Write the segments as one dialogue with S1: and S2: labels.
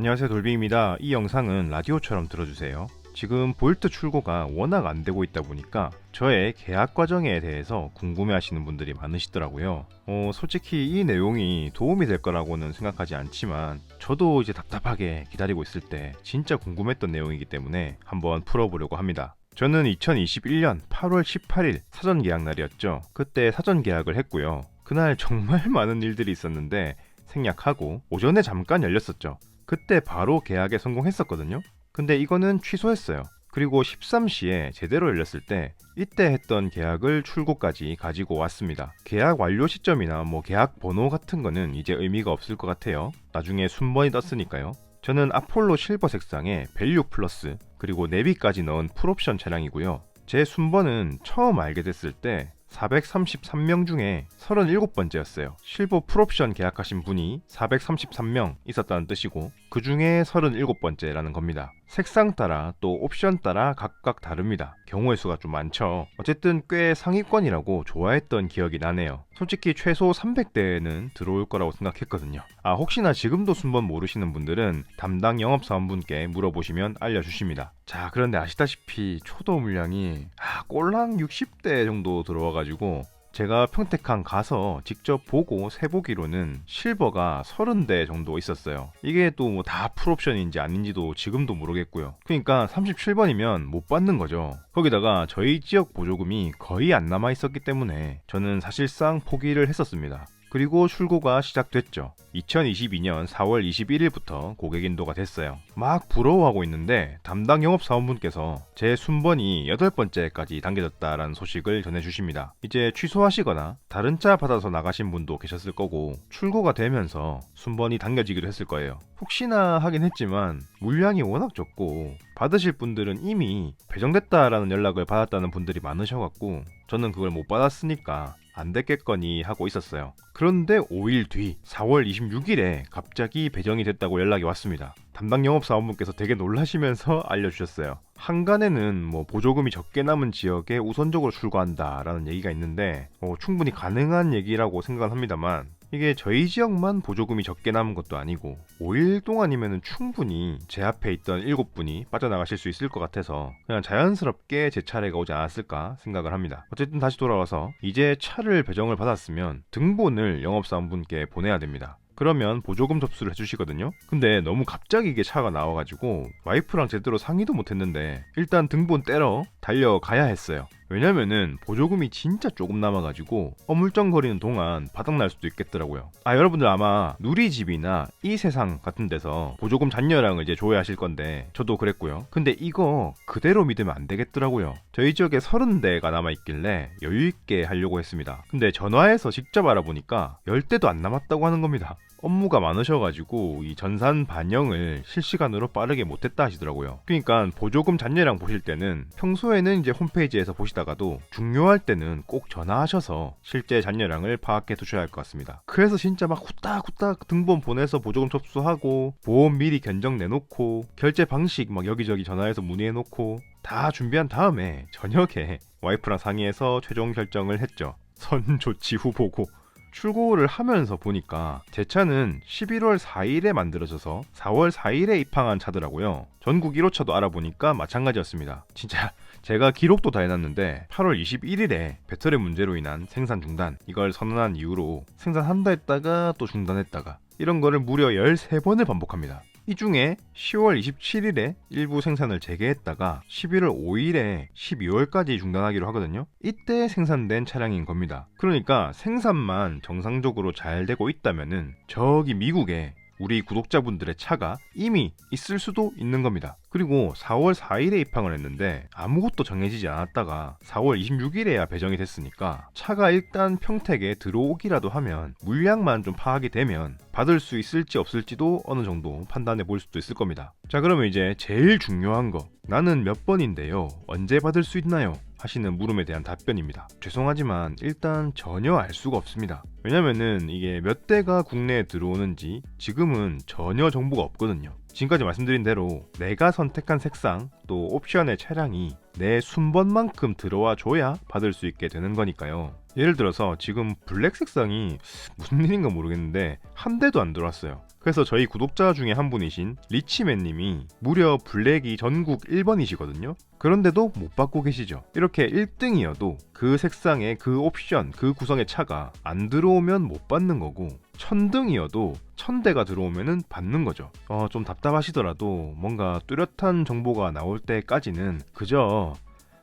S1: 안녕하세요, 돌비입니다. 이 영상은 라디오처럼 들어주세요. 지금 볼트 출고가 워낙 안 되고 있다 보니까 저의 계약 과정에 대해서 궁금해 하시는 분들이 많으시더라고요. 솔직히 이 내용이 도움이 될 거라고는 생각하지 않지만 저도 이제 답답하게 기다리고 있을 때 진짜 궁금했던 내용이기 때문에 한번 풀어보려고 합니다. 저는 2021년 8월 18일 사전 계약 날이었죠. 그때 사전 계약을 했고요. 그날 정말 많은 일들이 있었는데 생략하고 오전에 잠깐 열렸었죠. 그때 바로 계약에 성공했었거든요. 근데 이거는 취소했어요. 그리고 13시에 제대로 열렸을 때 이때 했던 계약을 출고까지 가지고 왔습니다. 계약 완료 시점이나 계약 번호 같은 거는 이제 의미가 없을 것 같아요. 나중에 순번이 떴으니까요. 저는 아폴로 실버 색상에 밸류 플러스 그리고 내비까지 넣은 풀옵션 차량이고요. 제 순번은 처음 알게 됐을 때 433명 중에 37번째였어요. 실버 풀옵션 계약하신 분이 433명 있었다는 뜻이고 그 중에 37번째라는 겁니다. 색상 따라 또 옵션 따라 각각 다릅니다. 경우의 수가 좀 많죠. 어쨌든 꽤 상위권이라고 좋아했던 기억이 나네요. 솔직히 최소 300대는 들어올 거라고 생각했거든요. 혹시나 지금도 순번 모르시는 분들은 담당 영업사원분께 물어보시면 알려주십니다. 자, 그런데 아시다시피 초도 물량이 꼴랑 60대 정도 들어와가지고 제가 평택항 가서 직접 보고 세보기로는 실버가 30대 정도 있었어요. 이게 또 다 풀옵션인지 아닌지도 지금도 모르겠고요. 그러니까 37번이면 못 받는 거죠. 거기다가 저희 지역 보조금이 거의 안 남아 있었기 때문에 저는 사실상 포기를 했었습니다. 그리고 출고가 시작됐죠. 2022년 4월 21일부터 고객 인도가 됐어요. 막 부러워하고 있는데 담당 영업사원분께서 제 순번이 8번째까지 당겨졌다라는 소식을 전해주십니다. 이제 취소하시거나 다른 차 받아서 나가신 분도 계셨을 거고 출고가 되면서 순번이 당겨지기도 했을 거예요. 혹시나 하긴 했지만 물량이 워낙 적고 받으실 분들은 이미 배정됐다라는 연락을 받았다는 분들이 많으셔갖고 저는 그걸 못 받았으니까 안 됐겠거니 하고 있었어요. 그런데 5일 뒤 4월 26일에 갑자기 배정이 됐다고 연락이 왔습니다. 담당 영업사원분께서 되게 놀라시면서 알려주셨어요. 한간에는 보조금이 적게 남은 지역에 우선적으로 출고한다라는 얘기가 있는데 충분히 가능한 얘기라고 생각합니다만 이게 저희 지역만 보조금이 적게 남은 것도 아니고 5일 동안이면 충분히 제 앞에 있던 7분이 빠져나가실 수 있을 것 같아서 그냥 자연스럽게 제 차례가 오지 않았을까 생각을 합니다. 어쨌든 다시 돌아와서 이제 차를 배정을 받았으면 등본을 영업사원분께 보내야 됩니다. 그러면 보조금 접수를 해주시거든요. 근데 너무 갑자기 이게 차가 나와가지고 와이프랑 제대로 상의도 못했는데 일단 등본 떼러 달려가야 했어요. 왜냐면은 보조금이 진짜 조금 남아가지고 어물쩡거리는 동안 바닥날 수도 있겠더라고요. 여러분들 아마 누리집이나 이 세상 같은 데서 보조금 잔여량을 이제 조회하실 건데 저도 그랬고요. 근데 이거 그대로 믿으면 안 되겠더라고요. 저희 지역에 30대가 남아있길래 여유있게 하려고 했습니다. 근데 전화해서 직접 알아보니까 10대도 안 남았다고 하는 겁니다. 업무가 많으셔가지고 이 전산 반영을 실시간으로 빠르게 못했다 하시더라고요. 그러니까 보조금 잔여량 보실 때는 평소에는 이제 홈페이지에서 보시다가도 중요할 때는 꼭 전화하셔서 실제 잔여량을 파악해 두셔야 할 것 같습니다. 그래서 진짜 막 후딱후딱 등본 보내서 보조금 접수하고 보험 미리 견적 내놓고 결제 방식 막 여기저기 전화해서 문의해놓고 다 준비한 다음에 저녁에 와이프랑 상의해서 최종 결정을 했죠. 선 조치 후 보고 출고를 하면서 보니까 제 차는 11월 4일에 만들어져서 4월 4일에 입항한 차더라고요. 전국 1호차도 알아보니까 마찬가지였습니다. 진짜 제가 기록도 다 해놨는데 8월 21일에 배터리 문제로 인한 생산 중단 이걸 선언한 이후로 생산한다 했다가 또 중단했다가 이런 거를 무려 13번을 반복합니다. 이 중에 10월 27일에 일부 생산을 재개했다가 11월 5일에 12월까지 중단하기로 하거든요. 이때 생산된 차량인 겁니다. 그러니까 생산만 정상적으로 잘 되고 있다면은 저기 미국에 우리 구독자분들의 차가 이미 있을 수도 있는 겁니다. 그리고 4월 4일에 입항을 했는데 아무것도 정해지지 않았다가 4월 26일에야 배정이 됐으니까 차가 일단 평택에 들어오기라도 하면 물량만 좀 파악이 되면 받을 수 있을지 없을지도 어느 정도 판단해 볼 수도 있을 겁니다. 자, 그러면 이제 제일 중요한 거, 나는 몇 번인데요, 언제 받을 수 있나요? 하시는 물음에 대한 답변입니다. 죄송하지만 일단 전혀 알 수가 없습니다. 왜냐면은 이게 몇 대가 국내에 들어오는지 지금은 전혀 정보가 없거든요. 지금까지 말씀드린 대로 내가 선택한 색상 또 옵션의 차량이 내 순번만큼 들어와 줘야 받을 수 있게 되는 거니까요. 예를 들어서 지금 블랙 색상이 무슨 일인가 모르겠는데 한 대도 안 들어왔어요. 그래서 저희 구독자 중에 한 분이신 리치맨님이 무려 블랙이 전국 1번이시거든요. 그런데도 못 받고 계시죠. 이렇게 1등이어도 그 색상의 그 옵션, 그 구성의 차가 안 들어오면 못 받는 거고 1000등이어도 1000대가 들어오면은 받는 거죠. 좀 답답하시더라도 뭔가 뚜렷한 정보가 나올 때까지는 그저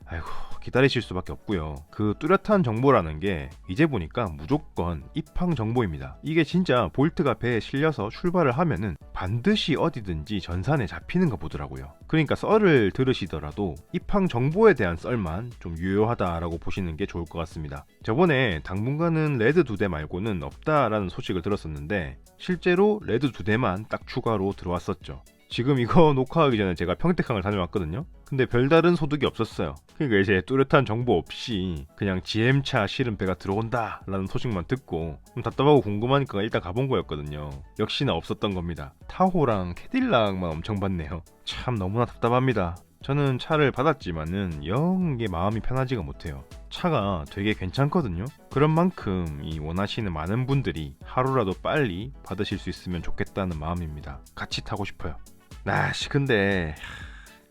S1: 아이고 기다리실 수밖에 없고요. 그 뚜렷한 정보라는 게 이제 보니까 무조건 입항 정보입니다. 이게 진짜 볼트가 배에 실려서 출발을 하면은 반드시 어디든지 전산에 잡히는 거 보더라고요. 그러니까 썰을 들으시더라도 입항 정보에 대한 썰만 좀 유효하다라고 보시는 게 좋을 것 같습니다. 저번에 당분간은 레드 2대 말고는 없다라는 소식을 들었었는데 실제로 레드 2대만 딱 추가로 들어왔었죠. 지금 이거 녹화하기 전에 제가 평택항을 다녀왔거든요. 근데 별다른 소득이 없었어요. 그러니까 이제 뚜렷한 정보 없이 그냥 GM차 실은 배가 들어온다 라는 소식만 듣고 좀 답답하고 궁금하니까 일단 가본 거였거든요. 역시나 없었던 겁니다. 타호랑 캐딜락만 엄청 받네요. 참 너무나 답답합니다. 저는 차를 받았지만은 영 이게 마음이 편하지가 못해요. 차가 되게 괜찮거든요. 그런 만큼 이 원하시는 많은 분들이 하루라도 빨리 받으실 수 있으면 좋겠다는 마음입니다. 같이 타고 싶어요. 근데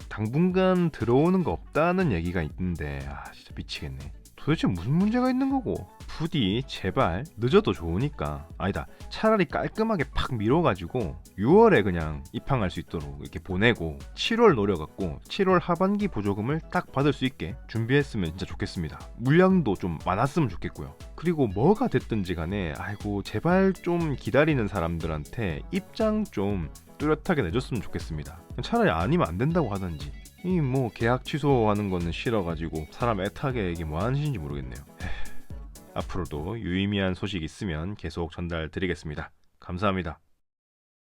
S1: 당분간 들어오는 거 없다는 얘기가 있는데 진짜 미치겠네. 도대체 무슨 문제가 있는 거고? 부디 제발 늦어도 좋으니까 아니다 차라리 깔끔하게 팍 밀어가지고 6월에 그냥 입항할 수 있도록 이렇게 보내고 7월 노려갖고 7월 하반기 보조금을 딱 받을 수 있게 준비했으면 진짜 좋겠습니다. 물량도 좀 많았으면 좋겠고요. 그리고 뭐가 됐든지 간에 아이고 제발 좀 기다리는 사람들한테 입장 좀 뚜렷하게 내줬으면 좋겠습니다. 차라리 아니면 안 된다고 하던지 이 뭐 계약 취소하는 거는 싫어가지고 사람 애타게 이게 뭐 하는 짓인지 모르겠네요. 앞으로도 유의미한 소식 있으면 계속 전달 드리겠습니다. 감사합니다.